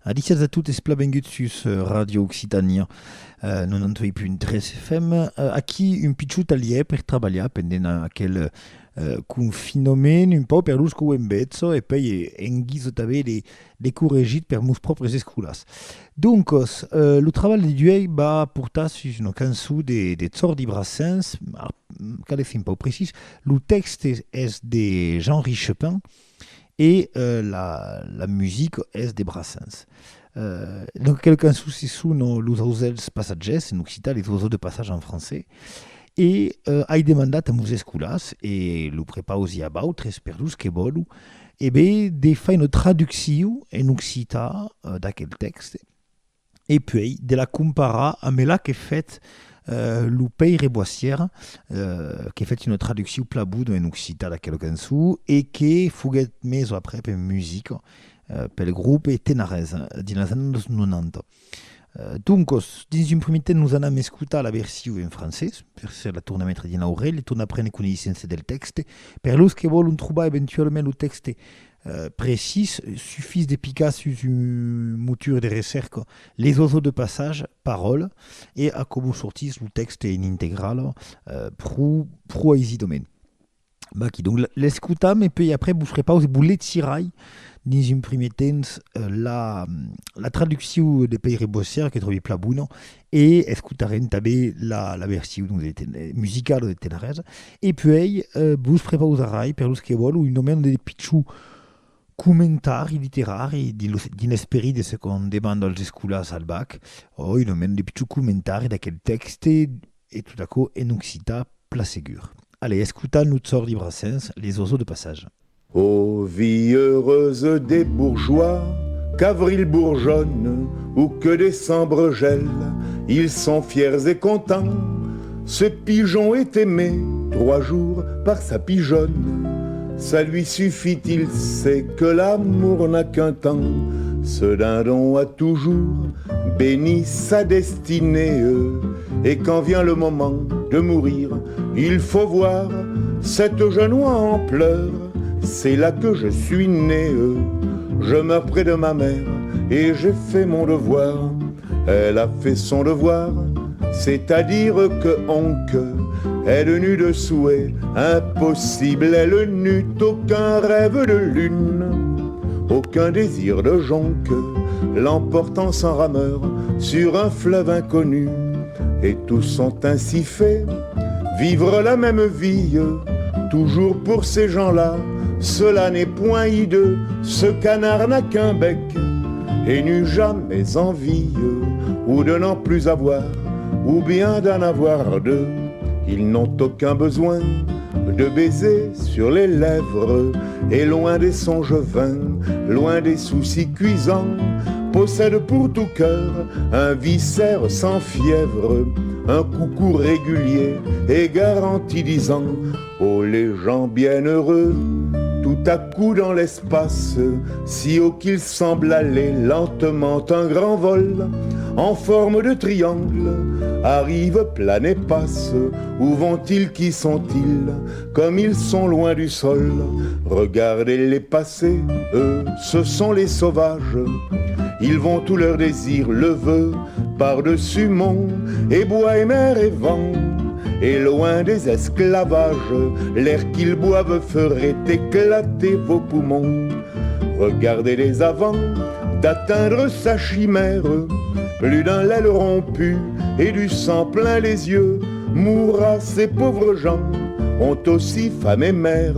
Adices a toutes benvinguts sus Radio Occitania 92.3 FM, aquí un pitxut aliè per treballar pendent aquel confinement un po' per lus qu'ho embezzo e poi enghis també de corregit per mus propres escolas. Doncos, lo treball de Duei va portar sus una cançó de Zordi Brassens, cal fin pau precis, lo text és de Jean-Henri Chopin et la musique est de Brassens. Donc quelqu'un souci sous nos Los Passagers en occitan, les oiseaux de passage en français. Et ai demandat a mus escolas e lo prepausi abau tres per lus que volu e be de fa une traducció en occità d'aquel text e puis de la comparar amb la que fet lo Peire Boissière que fet une traducció plabud en occità d'aquel cançó e que foguet meso après per musique pel groupe Tenarez dins les années 90. Donc, dins un primer temps, nous allons écouter la version en français, per ser la torna mettre din Aurel, torna prendre connaissance del texte. Per los que volen trobar éventuellement le texte précis, suffit de piquer sur une mouture de recherche les oiseaux de passage, paroles, et à comment sortir le texte en intégral, pro aisidament. Donc, l'escutam, et puis après, vous ferez pas vous l'étirez dans un premier temps la traduction de Peire Boissière qui est trouvée plabouno et écouterez també la version musicale de Tenarez et puis vous prepausarez per los que vol un moment de pitchou commentari literari din l'esprit de ce qu'on demande als escolas al bac o un moment de pitchou commentari d'aquel texte et tout à coup en occitan pla segur. Allez, écoutons nous Zordi Brassens, les oiseaux de passage. Ô vie heureuse des bourgeois, qu'avril bourgeonne ou que décembre gèle, ils sont fiers et contents. Ce pigeon est aimé 3 jours par sa pigeonne. Ça lui suffit, il sait que l'amour n'a qu'un temps. Ce dindon a toujours béni sa destinée. Et quand vient le moment de mourir, il faut voir cette jeune oie en pleurs. C'est là que je suis né, je meurs près de ma mère et j'ai fait mon devoir. Elle a fait son devoir, c'est-à-dire que Onque, elle n'eut de souhait impossible, elle n'eut aucun rêve de lune, aucun désir de jonque, l'emportant sans rameur sur un fleuve inconnu. Et tous sont ainsi faits, vivre la même vie, toujours pour ces gens-là. Cela n'est point hideux, ce canard n'a qu'un bec et n'eut jamais envie ou de n'en plus avoir ou bien d'en avoir deux. Ils n'ont aucun besoin de baisers sur les lèvres et loin des songes vains, loin des soucis cuisants, possèdent pour tout cœur un viscère sans fièvre, un coucou régulier et garanti disant « Oh les gens bienheureux !» Tout à coup dans l'espace, si haut qu'il semble aller lentement un grand vol, en forme de triangle, arrive, plane et passe. Où vont-ils, qui sont-ils, comme ils sont loin du sol? Regardez-les passer, eux, ce sont les sauvages. Ils vont tout leur désir, le vœu, par-dessus mont, et bois et mer et vent. Et loin des esclavages, l'air qu'ils boivent ferait éclater vos poumons. Regardez-les avant d'atteindre sa chimère. Plus d'un l'aile rompu et du sang plein les yeux. Mourra ces pauvres gens, ont aussi femme et mère,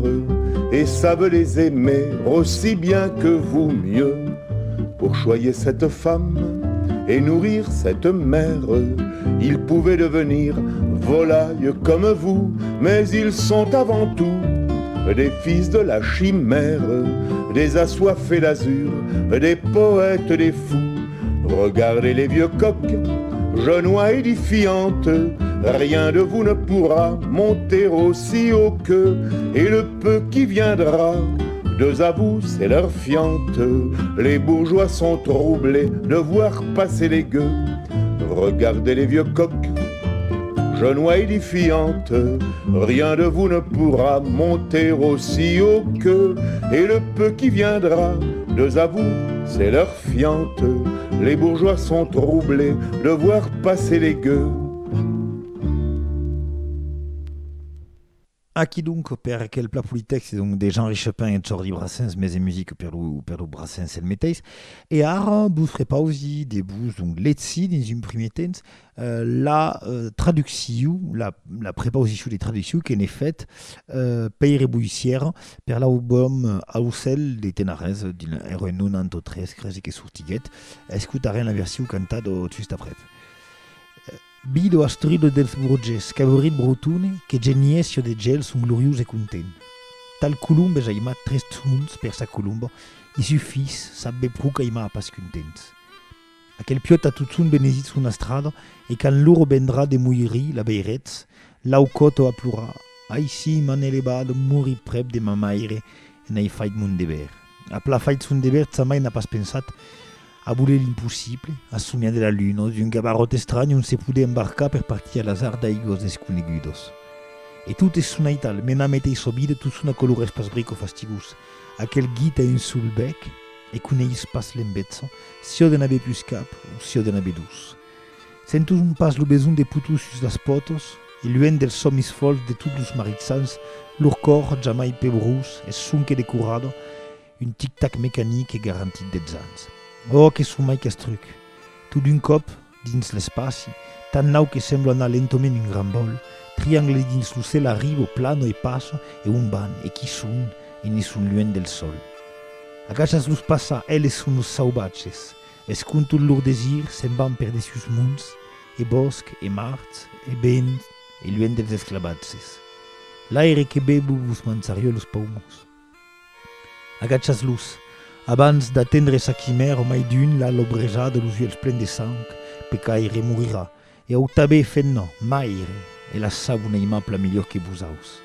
et savent les aimer aussi bien que vous mieux. Pour choyer cette femme et nourrir cette mère, ils pouvaient devenir volailles comme vous, mais ils sont avant tout des fils de la chimère, des assoiffés d'azur, des poètes, des fous. Regardez les vieux coqs, genois édifiantes, rien de vous ne pourra monter aussi haut qu'eux, et le peu qui viendra, deux à vous, c'est leur fiente. Les bourgeois sont troublés de voir passer les gueux. Regardez les vieux coqs, genois édifiantes, rien de vous ne pourra monter aussi haut qu'eux, et le peu qui viendra, deux à vous, c'est l'heure fiante. Les bourgeois sont troublés de voir passer les gueux. Aquí donc per quel pla politex donc de Jean Richepin et Jordi Brassens mais et musique per lo Brassens el meteis et ara bus repausi de bus donc letzi dins un primer temps la traducció la preposició de traducció que n'est faite Peire Buissière per l'album Aucel de Tenarez din R93 crezi que sortiguet escutarem la versió cantada just après. Bido astrido dels burges, cavorit brutune, que geniesio de gel sunt glorius e content. Tal columbe jaima 3 tons per sa columba, i suffis sabbe pruca ima pas contents. Aquel piota tutun benesit sun a strada, e can loro vendrà de muiri la beiretz, lau coto a plura, ai si man elevado muri prep de mamaire, e n'ai fait mun de ver. A pla fait sun de ver, zamai n'a pas pensat, a voler l'impossible, a somiar de la lune, d'un gabarot estrany on se pouvait embarcar per partir a l'azar d'aigos desconegudos. Et tout est sunaital, mena metei sobide tout suna colores pas brico fastigus, aquel guita un sul bec, e cuneis pas l'embezzo, si o de n'abe plus cap, ou si o de n'abe dus. Sentus un pas lo besoin de putus sus las potos, e luen del somis fols de tous los maritsans, lor cor jamai pebrus, e sunque decurado, un tic-tac mécanique e garantit des ans. Oh, que sumai castruc! Tout d'un cop, dins l'espaci, tan nau que sembla anar lentament un gran vol, triangle dins lo cel arriba, plano e passa, e un ban, e qui sun, e ne sun luen del sol. Agachas los passa, elles sun los sauvatges, escun tot lor desir, se'n van per dessus munts, e bosc, e mart, e vent, e luen dels esclavatges. L'aire que bebu vos manzario los paumos. Agachas los, abans d'attendre sa chimère, mai d'une, la lobrejada de los uels plen de sang, pecaire morirà, e au tabé fenno, maire, e la sabuna imapla millor que busaus.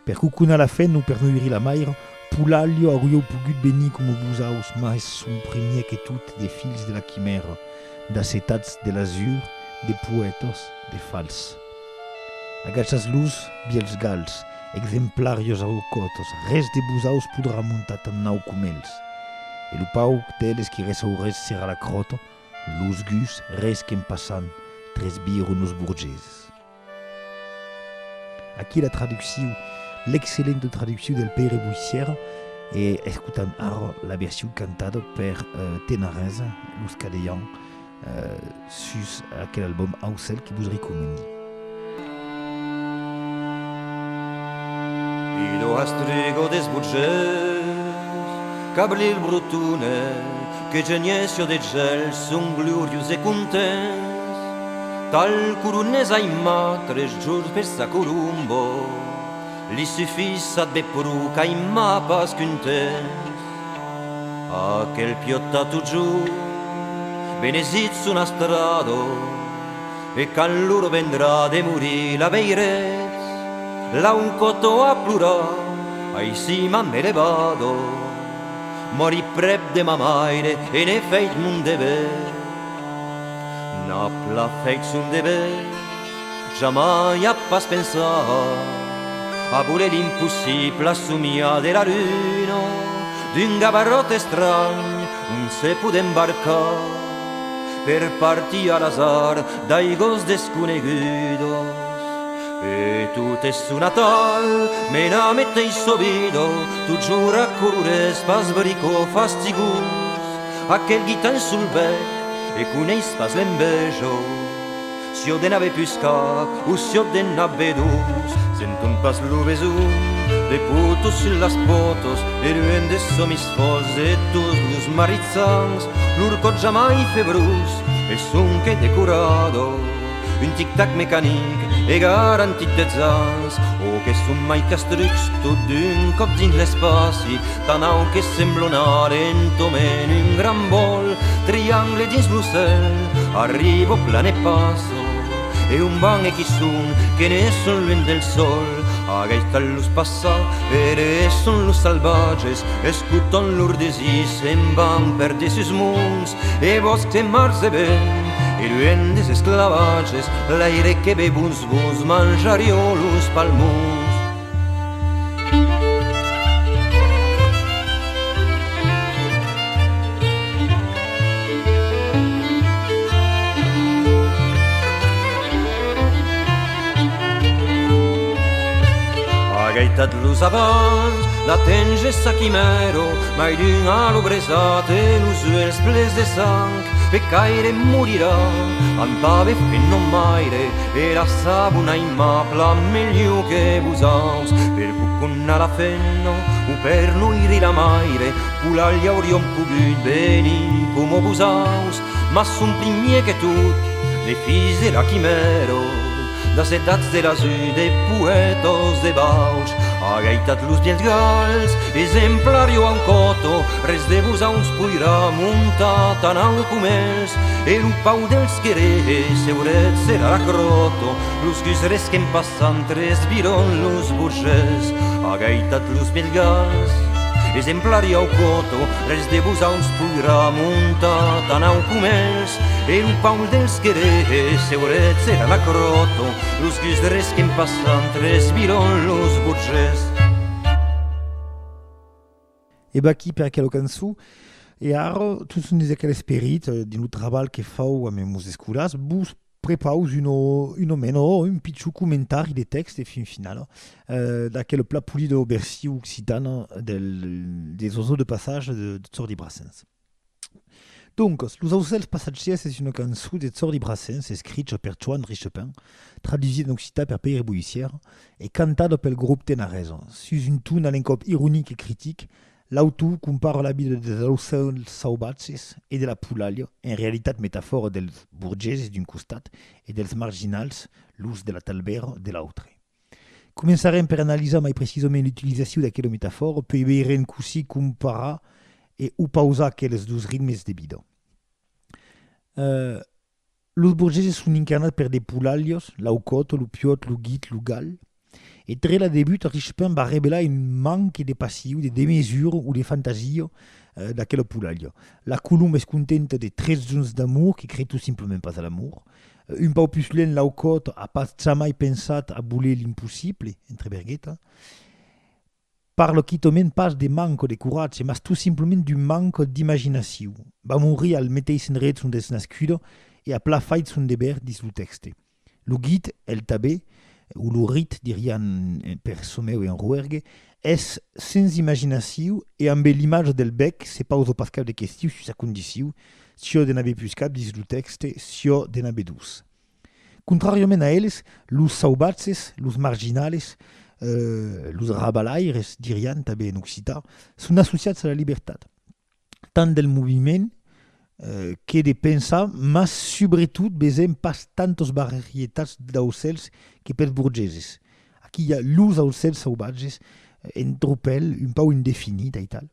Per cucuna la fen ou per nuiri la maire, Poulalio aurio pogut venir como busaus, mas son premier que tout des fils de la chimère, d'acetats de l'azur, de poetos, de fals. Agachas luz, biels gals, exemplarios aucotos, res de busaus podrà muntar tan nau com ells. E lo pauc d'elles qui resaurès serà la crota, los gus res qu'en passant, tresbiron nos burgeses. Aquí la traducció, l'excellente traducció del Peire Buissière, e escutant ara la versió cantada per Tenarez, los cadeians, sus aquel album Aucel que vos recomendi. Ido astrigo des burges, cabril brutune, che geniesio de gel sunt glorius e contents, tal curunes aimma 3 jours per sa columbo, li suffis ad bepru caimma pas contents. Aquel piotta tu giù, benesit su una strado, e can loro vendrà de morì la veirez, la un cotto a plurà, ai si ma me le vado, mori prep de mamaire e ne feit mun deve. Napla feit sun deve, jamais a pas pensar, a voler l'impossible a somia de la lune, d'un gabarot estrany, un se pude embarcar, per partir a l'azar d'aigos desconegudos. E tot es su Natal, me na mettei sobido, tu giura colores pas brico fastigus, aquel guitan sul bec, e cuneis pas l'embejo, si o de n'ave plus cap, ou si o de n'ave dus, sentun pas lo besun, de putos sul las potos, e luen de somis fols, e tous los maritzans, l'urcot jamai februs, e sun que decorado, un tic-tac mécanique, e garantit de zans, o que sun mai castrucs, tot d'un cop dins l'espaci, tan au que sembla anar lentament un gran vol, triangle dins lo cel, arribo plan e passo, e un ban e chi sun, che ne son luen del sol, agaitan los passa, e son los salvages, escutan lor desis, en van per de sus munds, e boscs e mars e vent, e luen des esclavages, l'aire que bebuns vos manjario los palmus. gaitat lus abans, d'atenge sa chimero, mai d'un alo bresate, lus uels ples de sang, peccaire morirà, antave fenno maire, e la sabuna immapla meglio che busaus, per bucconna la fenno, u per noi rilamaire, pulaglia orion pugut beni, come busaus, ma son primie che tut, les fils de la chimero, da sedats de la sud e poetos de bausch, ha gaitat lus biels gals, exemplario a un coto, res de busaus puirà muntat a nau comès, e lu pau dels querés, seuret serà la croto, lus cusres que en passan tres viron lus burgès, ha gaitat lus biels gals, exemplari au coto, res de busaus puirà muntat a nau comès, e un paul dels querés, seuret serà la croto, lus cusres que en passan tres viron lus burgès. E baqui per aquela cançó, e ara, tots son des aquel esperit din lo treball que fau amb meus escolas, vos prepaus un pitjor comentari de text de fin final d'aquel plat poli de Bercy occitana des oiseaux de passage de Zordi Brassens. Donc, Los Aucels Passatgers és una cançó de Zordi Brassens escrita per Joan Richepin, traduïda en occitan per Pere Boissière et cantada pel grup Tenarès. Sus un ton a l'encop ironique et critique, l'autor compara la vida dels aucels salvatges e de la pulaglia, en realitat metafora dels burgesos d'un costat e dels marginals, l'ús de la talbera de l'altre. Començarem per analitzar mai precisament l'utilització d'aquesta metafora, per veure così comparar e pausar aquells dos ritmes de vida. Los burgesos són incarnats per des pulaglios, l'aucot, lo piot, lo guit, lo gal. Et très la début, Richepin va révéler un manque de passion, de démesure ou de fantasie d'aquella pulaglia. La colombe es contente de 13 junts d'amour qui créent tout simplement pas à l'amour. Un pau plus lent, l'aucot a pas jamais pensat a voler l'impossible, entre berguetas. Parle qui tomen pas de manque de courage, mais tout simplement du manque d'imagination. Va mourir al mateix endret son desnascuda et a pla fait son deber, dis le texte. Le guide, el tabé, ou le rite, dirian per Someu et en Rouergue, és sans imaginació et amb l'image del bec se pausa pas cap de qüestió sur sa condició, si de n'haver plus cap, dis le texte, si de n'haver dus. Contrariament a ells, los salvatges, los marginales, los rabalaires, dirian també en occità, són associats a la llibertat, tant del moviment que de pensar, mas sobretot besem pas tantes varietats d'aucels que pels burgesos. Aquí hi ha los aucels salvatges en tropel, un pau indefinit i tal.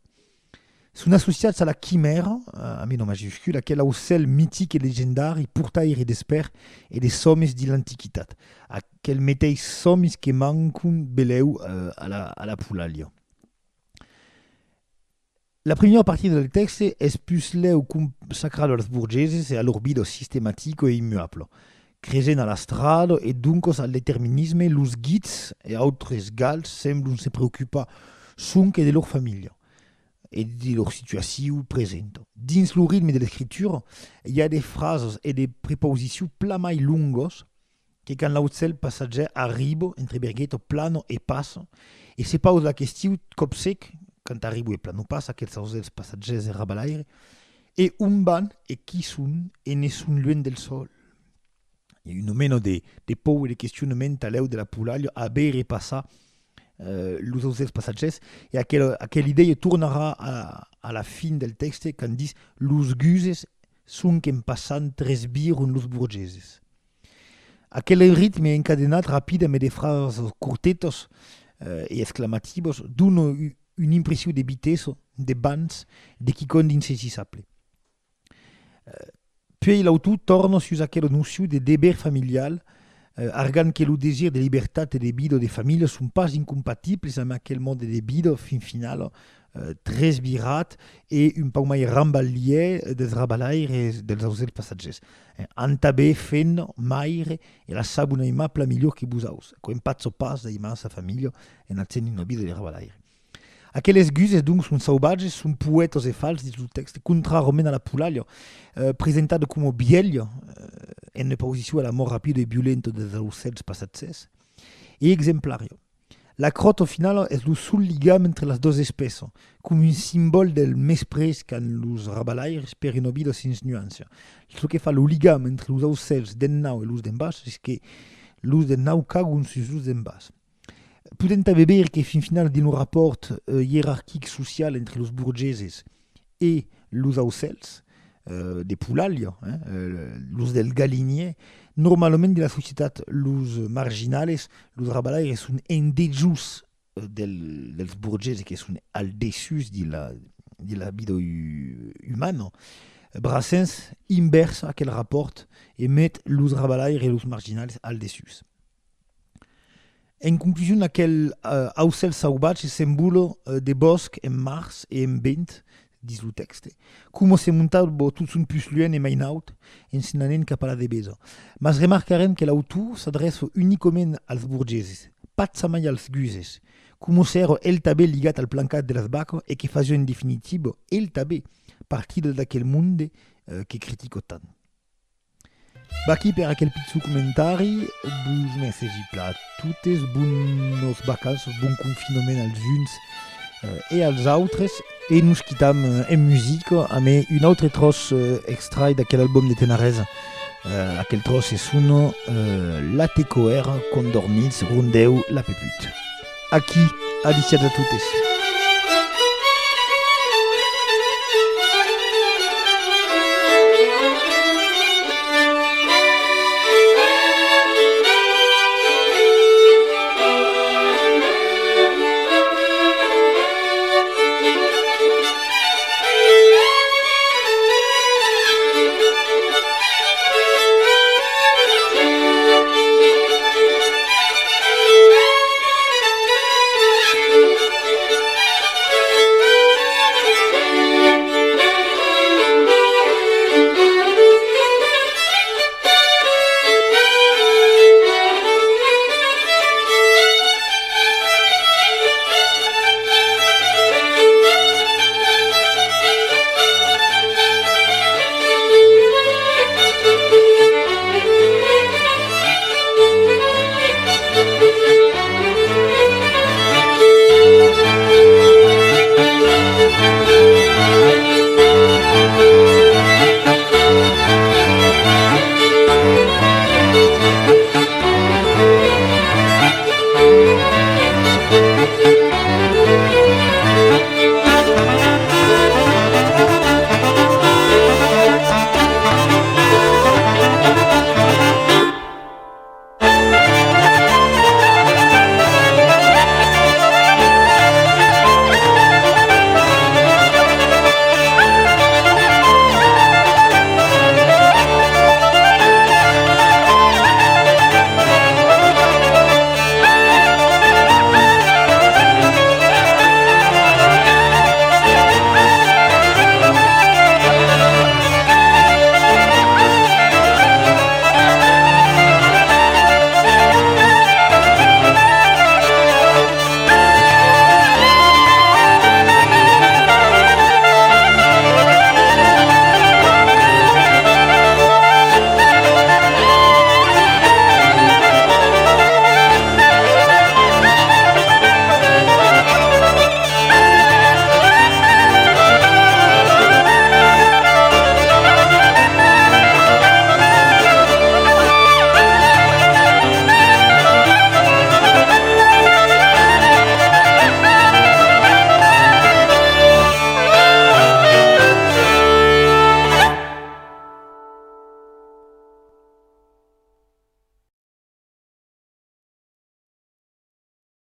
Són associats a la quimera, amb un majúscul, aquell aucel mític i legendari, portaire d'esper e de somis de l'antiquitat. Aquell mateix somis que mancun beleu a la pulaglia. La première partie del texte és pusleu consacrado als burgesos e a leur vida sistematico e immuable. Creixent a l'estrada e duncos al determinisme, los guids e altres gals semblen se preocupar sonque de leur família e de leur situació present. Dins el ritme de l'escriptura, hi ha des frases e des preposicions pla mai lungos que quan l'aucel passatger arriba entre bergueto plano e passa e se pausa la qüestió cop sec quand arriba e plano passa aquests aucels passatgers e rabalaire e on van e qui són e ne són lluny del sol. Hi ha un mena de por e de questionament a l'eu de la pulaglia a veure passar los aucels passatgers e aquella idea tornarà a la fin del texte quan dius los guses són que passant tres viron los burgesos. Aquel ritme encadenat ràpid amb de frases curtetes e exclamativos dona una impressió de vitesse, de bans, de qui condins insaisissable. Puis l'autor torna sur aquella noció de deber familial, argant que le désir de libertat et de vida de família són pas incompatibles amb aquell mode de vida fin final, tres virat e un pau mai rambalier des rabalaires dels aucels passatgers. Antabé, fent, maire e la sabuna imable millor que busaus, quan patso pas d'immensa família en accent una vida de rabalaire. Aquelles guses, donc, són salvatges, són poetes e fals, dins el text, contrarment a la pulaglia, presentada com biella, en oposició a la mort ràpida i violenta dels aucels passatgers, e exemplaria. La crotte, au final, est le seul ligam entre les deux espèces, comme un symbole del mespres quand les rabalaires per inobido sins nuance. Ce que fait le ligam entre les aucels d'en nau et les d'en bas, c'est que les d'en nau cagun sur les d'en bas. Podem també veure que fin final d'un rapport hiérarchique social entre les burgeses et les aucels, de Pulalia, los del galinier, normalment de la societat, los marginales, los rabalaires són endejus dels burgeses que són al dessus de la vida humana. Brassens inversa aquel rapport et met los rabalaires et los marginales al dessus. En conclusion, aquel aucel salvatge sembolo de bosc en mars et en vent, dis le texte. Com se muntava tot un pus lluent e mainaut, ensinant cap a la devesa. Mas remarcarem que l'autor s'adressa unicament als burgeses, pas mai als guises. Com s'era el també ligat al plancat de les vaques e que fasia en definitiva el també partit d'aquell món que critico tant. Aquí per aquel pitjor comentari, vos mesegi pla totes, bones vacances, bon confinament als uns et als autres, et nous quittăm en musique amb un autre tros extrait d'aquel album de Tenarez. Aquel tros és un La Tecoer, Condornits, Rondeu, La Pepute. Aquí, aliciats a totes.